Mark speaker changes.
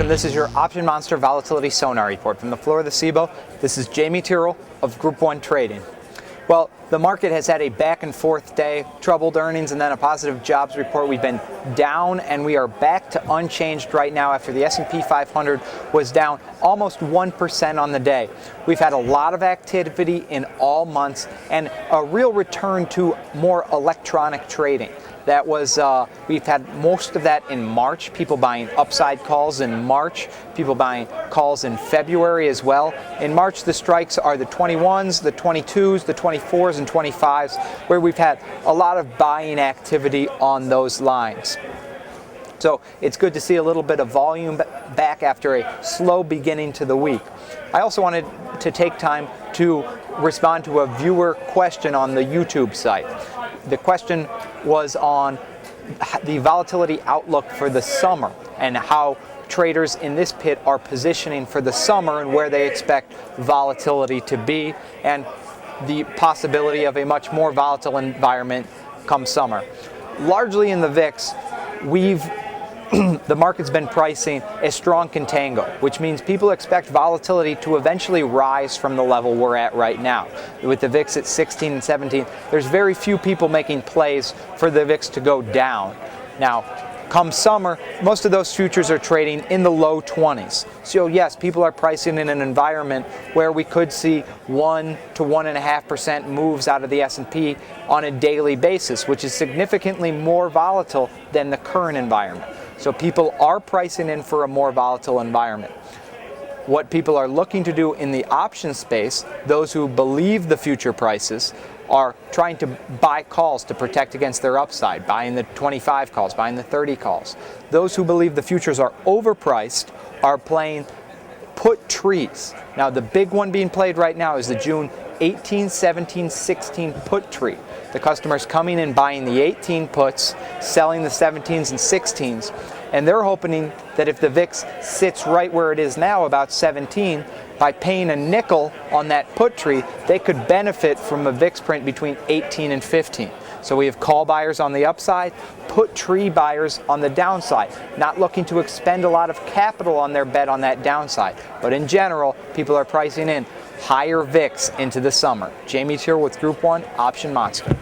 Speaker 1: and this is your Option Monster Volatility Sonar Report. From the floor of the CBOE, this is Jamie Tyrrell of Group 1 Trading. Well, the market has had a back and forth day, troubled earnings and then a positive jobs report. We've been down and we are back to unchanged right now after the S&P 500 was down almost 1% on the day. We've had a lot of activity in all months and a real return to more electronic trading. That was, we've had most of that in March, people buying upside calls in March, people buying calls in February as well. In March, the strikes are the 21s, the 22s, the 24s, and 25s, where we've had a lot of buying activity on those lines. So it's good to see a little bit of volume back after a slow beginning to the week. I also wanted to take time to respond to a viewer question on the YouTube site. The question was on the volatility outlook for the summer and how traders in this pit are positioning for the summer and where they expect volatility to be and the possibility of a much more volatile environment come summer. Largely in the VIX, the market's been pricing a strong contango, which means people expect volatility to eventually rise from the level we're at right now. With the VIX at 16 and 17, there's very few people making plays for the VIX to go down. Now, come summer, most of those futures are trading in the low 20s. So yes, people are pricing in an environment where we could see 1 to 1.5% moves out of the S&P on a daily basis, which is significantly more volatile than the current environment. So people are pricing in for a more volatile environment. What people are looking to do in the option space, those who believe the future prices, are trying to buy calls to protect against their upside, buying the 25 calls, buying the 30 calls. Those who believe the futures are overpriced are playing put trees. Now the big one being played right now is the June 18, 17, 16 put tree. The customer's coming in buying the 18 puts, selling the 17s and 16s, and they're hoping that if the VIX sits right where it is now, about 17, by paying a nickel on that put tree, they could benefit from a VIX print between 18 and 15. So we have call buyers on the upside, put tree buyers on the downside, not looking to expend a lot of capital on their bet on that downside. But in general, people are pricing in higher VIX into the summer. Jamie Tyrrell with Group 1 Option Monster.